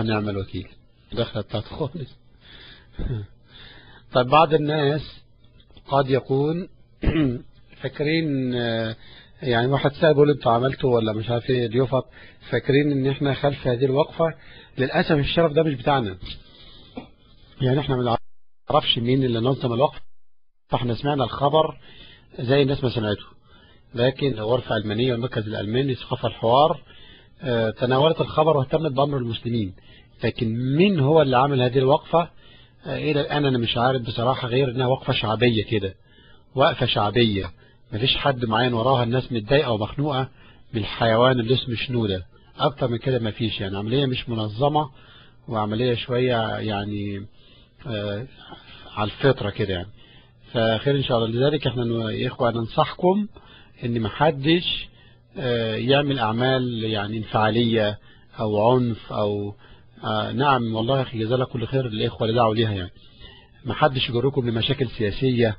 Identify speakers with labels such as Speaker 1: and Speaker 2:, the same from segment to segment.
Speaker 1: ونعم الوكيل. دخلت بتاعت خالص. طيب بعض الناس قد يكون فاكرين، يعني واحد سأل بيقول انتوا عملتوا ولا مش عارف ايه اليوفط، فاكرين ان احنا خلف هذه الوقفة. للأسف الشرف ده مش بتاعنا، يعني احنا ما نعرفش مين اللي نظم الوقفة، فاحنا سمعنا الخبر زي الناس ما سمعته، لكن الغرفة الألمانية والمركز الألماني ثقافة الحوار تناولت الخبر واهتمت بأمر المسلمين، لكن مين هو اللي عمل هذه الوقفة إلى الآن أنا مش عارف بصراحة، غير إنها وقفة شعبية كده، وقفة شعبية مفيش حد معين وراها، الناس متضايقة ومخنوقة بالحيوان اللي اسمه شنودة، أكتر من كده مفيش، يعني عملية مش منظمة وعملية شوية يعني على الفطرة كده يعني. فخير إن شاء الله. لذلك احنا يا إخوة ننصحكم إن محدش يعمل أعمال يعني انفعالية أو عنف أو نعم والله يا أخي جزالا كل خير الإخوة اللي دعوا ليها، يعني محدش يجركم لمشاكل سياسية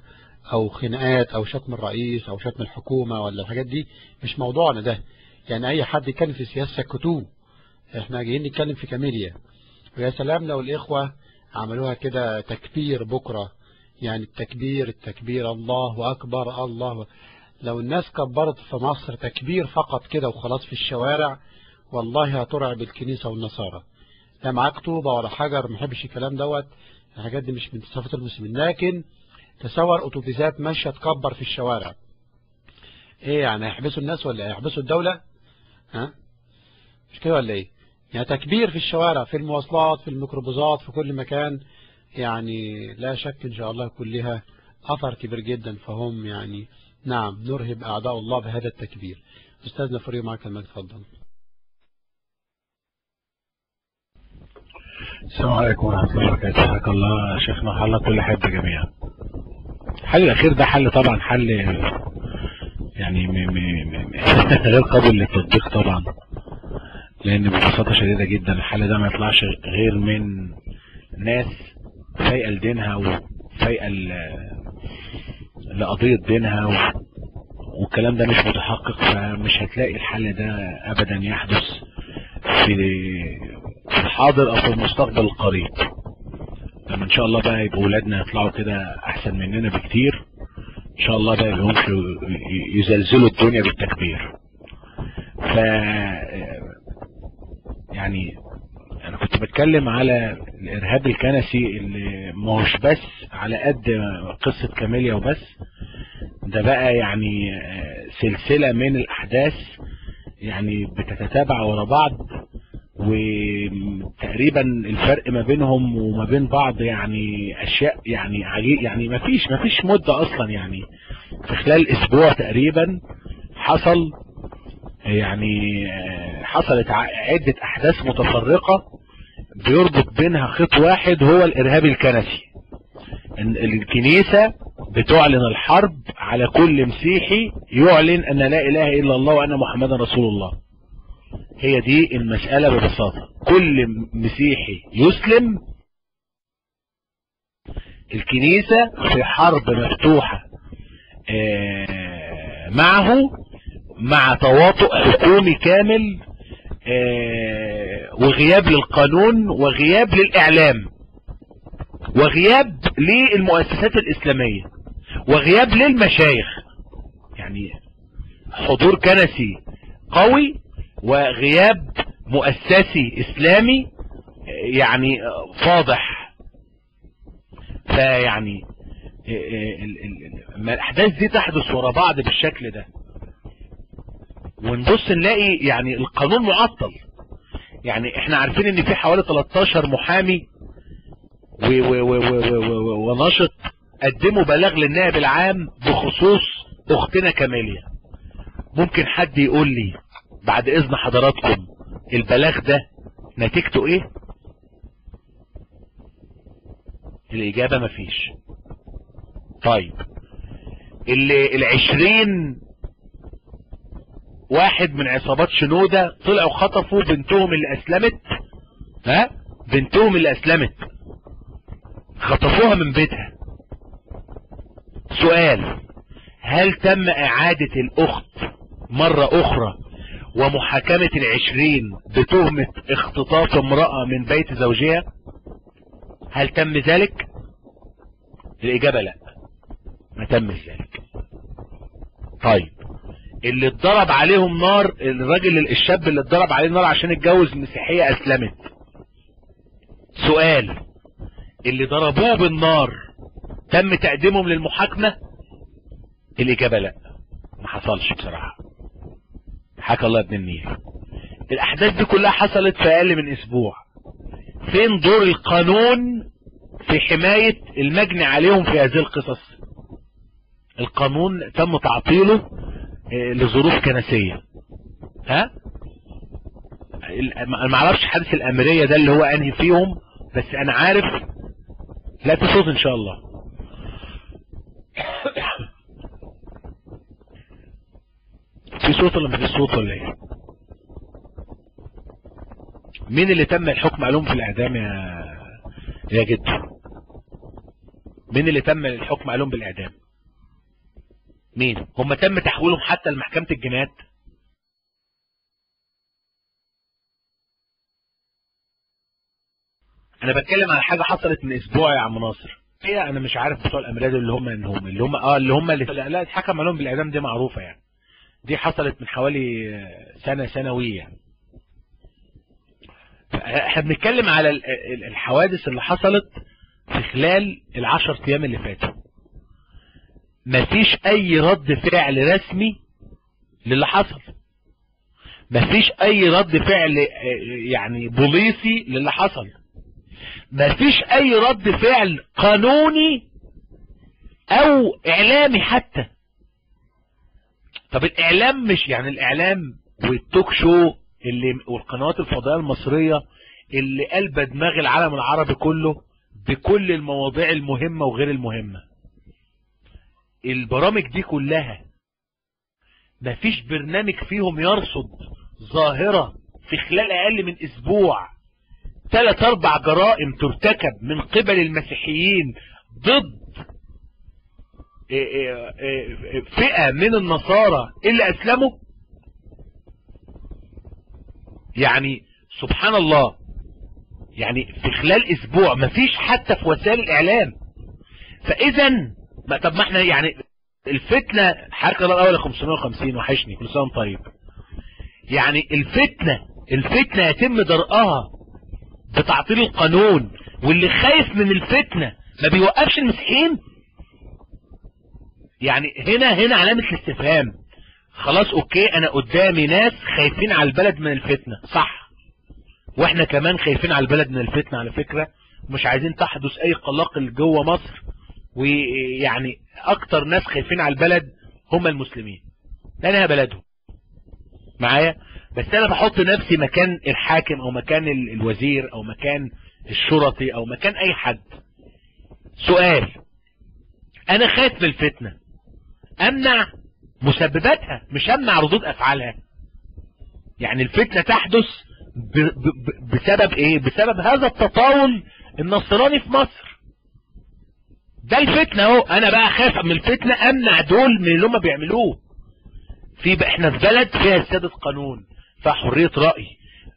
Speaker 1: أو خناقات أو شتم الرئيس أو شتم الحكومة ولا الحاجات دي، مش موضوعنا ده. يعني أي حد يتكلم في السياسة سكتوه، احنا جايين نتكلم في كاميليا. ويا سلام لو الإخوة عملوها كده تكبير بكرة، يعني التكبير الله أكبر الله. لو الناس كبرت في مصر تكبير فقط كده وخلاص في الشوارع، والله هترعب الكنيسة والنصارى. لا معاك طوبة ولا حجر، ما بحبش الكلام دوت، الحاجات دي مش من تصرفات المسلمين. لكن تصور أوتوبيسات ماشية تكبر في الشوارع، ايه يعني هيحبسوا الناس ولا هيحبسوا الدولة؟ ها مش كده ولا ايه؟ يعني تكبير في الشوارع، في المواصلات، في الميكروباصات، في كل مكان، يعني لا شك ان شاء الله يكون لها اثر كبير جدا. فهم يعني نعم نرهب اعداء الله بهذا التكبير. استاذنا فريق معك المجد، تفضل.
Speaker 2: السلام عليكم ورحمة الله وبركاته. حياك الله شيخنا وحالنا كل حب جميعا. الحل الأخير ده حل طبعا حل يعني غير قابل للتطبيق طبعا، لأن ببساطة شديدة جدا الحل ده ما يطلعش غير من ناس فايقة لدينها وفايقة لقضية دينها، والكلام ده مش متحقق، فمش هتلاقي الحل ده أبدا يحدث في الحاضر أو في المستقبل القريب. لما إن شاء الله بقى يبقوا ولادنا يطلعوا كده أحسن مننا بكتير، إن شاء الله بقى يبقوا يزلزلوا الدنيا بالتكبير. يعني أنا كنت بتكلم على الإرهاب الكنسي اللي ماهوش بس على قد قصة كاميليا وبس، ده بقى يعني سلسلة من الأحداث يعني بتتتابع ورا بعض، وتقريبا الفرق ما بينهم وما بين بعض يعني أشياء يعني عجيب، يعني ما فيش مدة أصلا، يعني في خلال أسبوع تقريبا حصلت عدة أحداث متفرقة بيربط بينها خط واحد، هو الإرهاب الكنسي. الكنيسة بتعلن الحرب على كل مسيحي يعلن أن لا إله إلا الله وأن محمدا رسول الله. هي دي المسألة ببساطة، كل مسيحي يسلم الكنيسة في حرب مفتوحة معه، مع تواطؤ حكومي كامل وغياب للقانون وغياب للإعلام وغياب للمؤسسات الإسلامية وغياب للمشايخ، يعني حضور كنسي قوي وغياب مؤسسي إسلامي يعني فاضح. فيعني ما الأحداث دي تحدث ورا بعض بالشكل ده ونبص نلاقي يعني القانون معطل. يعني احنا عارفين ان في حوالي 13 محامي وناشط قدموا بلاغ للنائب العام بخصوص اختنا كاميليا. ممكن حد يقول لي بعد اذن حضراتكم البلاغ ده نتيجته ايه؟ الاجابة مفيش. طيب اللي 20 واحد من عصابات شنودة طلعوا خطفوا بنتهم اللي اسلمت، بنتهم اللي اسلمت خطفوها من بيتها. سؤال، هل تم اعادة الاخت مرة اخرى ومحاكمة 20 بتهمة اختطاف امرأة من بيت زوجها؟ هل تم ذلك؟ الإجابة لا، ما تم ذلك. طيب اللي اتضرب عليهم نار، الراجل الشاب اللي اتضرب عليه نار عشان اتجوز مسيحية أسلمت، سؤال، اللي ضربوه بالنار تم تقديمهم للمحاكمة؟ الإجابة لا، ما حصلش بصراحة. حكى الله ابن النيل. الأحداث دي كلها حصلت في أقل من أسبوع. فين دور القانون في حماية المجني عليهم في هذه القصص؟ القانون تم تعطيله لظروف كنسية. ها؟ ما اعرفش حادث الأميرية ده اللي هو أنهي فيهم، بس أنا عارف. لا في صوت إن شاء الله. في صوت ولا مفيش صوت ولا ايه؟ مين اللي تم الحكم عليهم في الإعدام يا جدو؟ مين اللي تم الحكم عليهم بالإعدام؟ مين؟ هم تم تحويلهم حتى لمحكمة الجنايات؟ انا بتكلم على حاجة حصلت من اسبوع يا عم ناصر. هي انا مش عارف بتوع الامراض اللي هم لا اتحكم عليهم بالاعدام، دي معروفة يعني. دي حصلت من حوالي سنوية يعني. احنا بنتكلم على الحوادث اللي حصلت في خلال ال10 ايام اللي فاتوا. مفيش اي رد فعل رسمي للي حصل. مفيش اي رد فعل يعني بوليسي للي حصل. مفيش اي رد فعل قانوني او اعلامي حتى. طب الاعلام مش يعني الاعلام والتوك شو والقنوات الفضائية المصرية اللي قلب دماغ العالم العربي كله بكل المواضيع المهمة وغير المهمة، البرامج دي كلها مفيش برنامج فيهم يرصد ظاهرة في خلال اقل من اسبوع 3-4 جرائم ترتكب من قبل المسيحيين ضد فئة من النصارى اللي اسلموا. يعني سبحان الله، يعني في خلال اسبوع مفيش حتى في وسائل الاعلام. فاذا طب ما احنا يعني الفتنة حركة الاول 550 وحشني كل سنة طيب. يعني الفتنة يتم درءها بتعطيل القانون، واللي خايف من الفتنة ما بيوقفش المسيحيين. يعني هنا علامة الاستفهام. خلاص اوكي، انا قدامي ناس خايفين على البلد من الفتنة، صح، واحنا كمان خايفين على البلد من الفتنة على فكرة، مش عايزين تحدث اي قلاقل جوه مصر. ويعني اكتر ناس خايفين على البلد هم المسلمين لانها بلدهم معايا. بس انا بحط نفسي مكان الحاكم او مكان الوزير او مكان الشرطي او مكان اي حد. سؤال، انا خايف من الفتنة، امنع مسبباتها مش امنع ردود افعالها. يعني الفتنة تحدث بسبب ايه؟ بسبب هذا التطاول النصراني في مصر. ده الفتنة اهو. انا بقى خايف من الفتنة، امنع دول من اللي هم بيعملوه. احنا في بلد فيها سيادة قانون، فيها حرية رأي.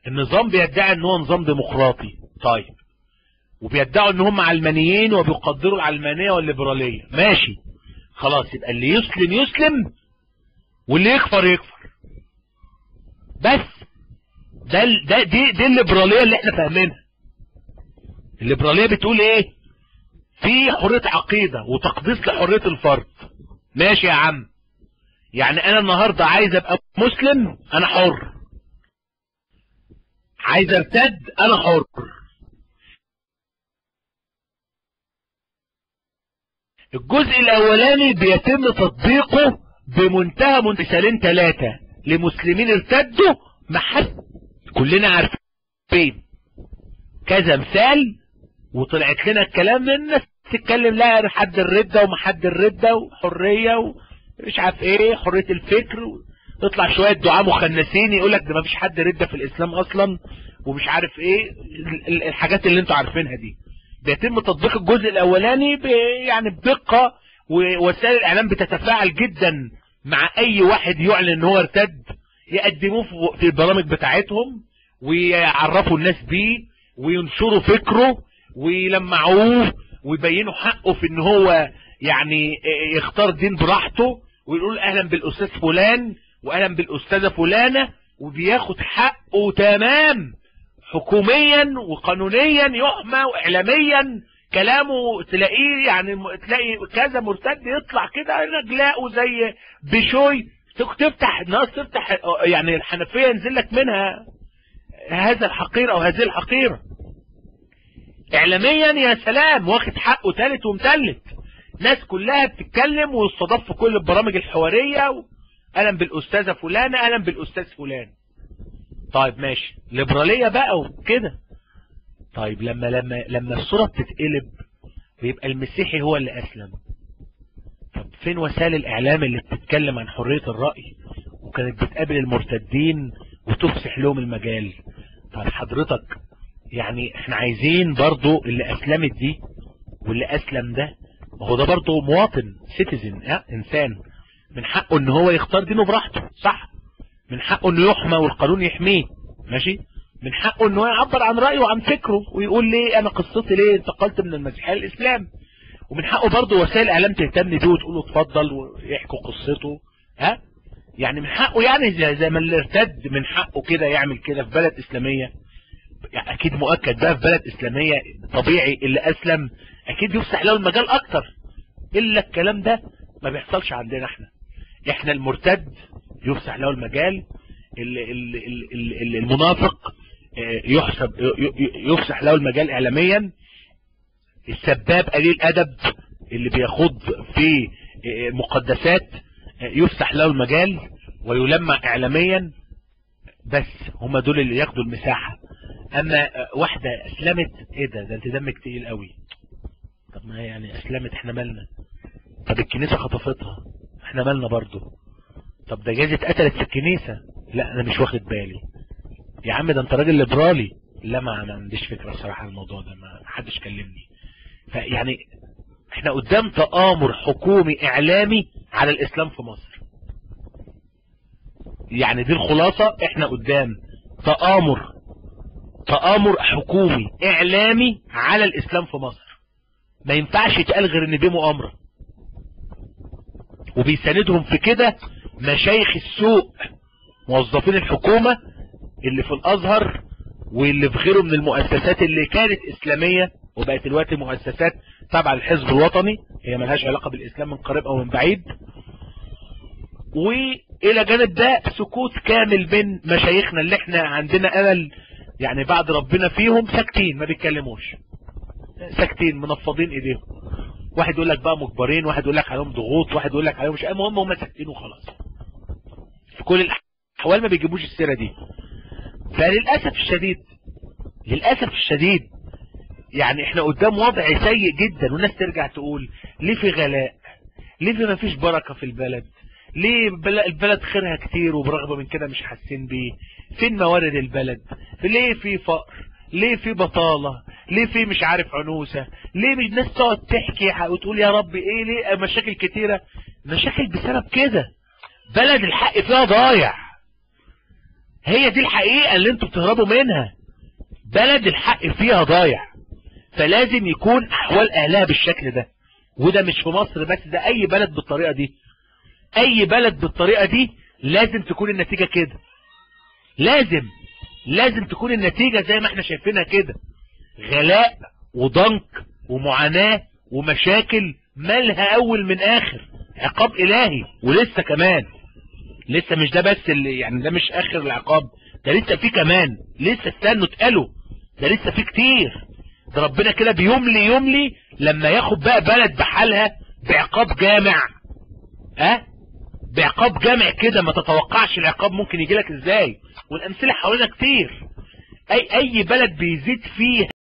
Speaker 2: النظام بيدعي ان هو نظام ديمقراطي، طيب، وبيدعوا ان هم علمانيين وبيقدروا العلمانية والليبرالية، ماشي خلاص، يبقى اللي يسلم يسلم واللي يكفر يكفر. بس دي الليبرالية اللي احنا فاهمينها. الليبرالية بتقول ايه؟ في حرية عقيدة وتقديس لحرية الفرد، ماشي يا عم. يعني انا النهاردة عايز ابقى مسلم، انا حر. عايز ارتد، انا حر. الجزء الاولاني بيتم تطبيقه بمنتهى مثالين 3 لمسلمين ارتدوا محد، كلنا عارفين كذا مثال، وطلعت لنا الكلام من الناس تتكلم لا حد الردة ومحد الردة وحرية ومش عارف ايه، حرية الفكر، تطلع شوية دعاء مخنسين يقولك ده ما فيش حد ردة في الاسلام اصلا ومش عارف ايه الحاجات اللي انتوا عارفينها دي. بيتم تطبيق الجزء الاولاني يعني بدقة، ووسائل الاعلام بتتفاعل جدا مع اي واحد يعلن ان هو ارتد. يقدموه في البرامج بتاعتهم ويعرفوا الناس بيه وينشروا فكره ويلمعوه ويبينوا حقه في ان هو يعني يختار دين براحته، ويقول اهلا بالاستاذ فلان واهلا بالاستاذه فلانه، وبياخد حقه تمام حكوميا وقانونيا، يحمى واعلاميا كلامه تلاقيه يعني تلاقي كذا مرتد يطلع كده رجلاءه زي بشوي، تفتح الناس تفتح يعني الحنفيه ينزل لك منها هذا الحقير او هذه الحقيره. اعلاميا يا سلام، واخد حقه تالت ومتلت، ناس كلها بتتكلم ويستضاف في كل البرامج الحواريه، اهلا بالاستاذه فلانه اهلا بالاستاذ فلان. طيب ماشي، ليبراليه بقى وكده. طيب لما الصوره بتتقلب ويبقى المسيحي هو اللي اسلم، طب فين وسائل الاعلام اللي بتتكلم عن حريه الراي وكانت بتقابل المرتدين وتفسح لهم المجال؟ طب حضرتك يعني احنا عايزين برضو اللي اسلمت دي واللي اسلم ده، ما هو ده برضو مواطن سيتيزن، انسان من حقه ان هو يختار دينه براحته، صح؟ من حقه انه يحمى والقانون يحميه، ماشي؟ من حقه انه يعبر عن رأيه وعن فكره ويقول ليه انا قصتي ليه انتقلت من المسيحية للاسلام، ومن حقه برضو وسائل الاعلام تهتم بيه وتقول له اتفضل ويحكوا قصته. يعني من حقه، يعني زي ما اللي ارتد من حقه كده يعمل كده في بلد اسلامية، يعني اكيد مؤكد بقى في بلد اسلامية طبيعي اللي اسلم اكيد يفسح له المجال اكتر. الا الكلام ده ما بيحصلش عندنا احنا المرتد يفسح له المجال، المنافق يفسح له المجال اعلاميا، السباب قليل ادب اللي بيخوض في مقدسات يفسح له المجال ويلمع اعلاميا. بس هما دول اللي ياخدوا المساحة. اما واحدة اسلمت، ايه ده انت دمك تقيل قوي. طب ما يعني اسلمت، احنا مالنا؟ طب الكنيسة خطفتها، احنا مالنا برضو؟ طب ده جايز اتقتلت في الكنيسة، لا انا مش واخد بالي. يا عم ده انت راجل ليبرالي، لا ما عنديش فكرة بصراحة عن الموضوع ده، ما حدش كلمني. فيعني احنا قدام تآمر حكومي اعلامي على الاسلام في مصر، يعني دي الخلاصة. احنا قدام تآمر حكومي اعلامي على الاسلام في مصر، ما ينفعش يتقال غير ان دي مؤامرة، وبيساندهم في كده مشايخ السوق، موظفين الحكومة اللي في الازهر واللي في غيره من المؤسسات اللي كانت اسلامية وبقت دلوقتي مؤسسات تابعة للحزب الوطني، هي ملهاش علاقة بالاسلام من قريب او من بعيد. والى جانب ده سكوت كامل من مشايخنا اللي احنا عندنا امل يعني بعد ربنا فيهم، ساكتين ما بيتكلموش، ساكتين منفضين ايديهم. واحد يقول لك بقى مجبرين، واحد يقول لك عليهم ضغوط، واحد يقول لك عليهم مش، المهم هم ساكتين وخلاص. في كل الاحوال ما بيجيبوش السيره دي. للاسف الشديد يعني احنا قدام وضع سيء جدا، والناس ترجع تقول ليه في غلاء، ليه في ما فيش بركه في البلد، ليه البلد خيرها كتير وبرغم من كده مش حاسين بيه، فين موارد البلد، ليه في فقر، ليه في بطالة، ليه في مش عارف عنوسة، ليه الناس تقعد تحكي وتقول يا رب ايه، ليه مشاكل كتيرة. مشاكل بسبب كده، بلد الحق فيها ضايع، هي دي الحقيقة اللي انتوا بتهربوا منها، بلد الحق فيها ضايع. فلازم يكون احوال اهلها بالشكل ده، وده مش في مصر بس، ده اي بلد بالطريقة دي، اي بلد بالطريقة دي لازم تكون النتيجة كده، لازم تكون النتيجة زي ما احنا شايفينها كده، غلاء وضنك ومعاناة ومشاكل مالها اول من اخر، عقاب الهي. ولسه كمان، لسه مش ده بس اللي يعني ده مش اخر العقاب، ده لسه في كمان، لسه استنوا اتقالوا، ده لسه في كتير. ده ربنا كده بيملي لما ياخد بقى بلد بحالها بعقاب جامع، بعقاب جامع كده ما تتوقعش العقاب ممكن يجيلك ازاي. والامثله حوالينا كتير، اي بلد بيزيد فيه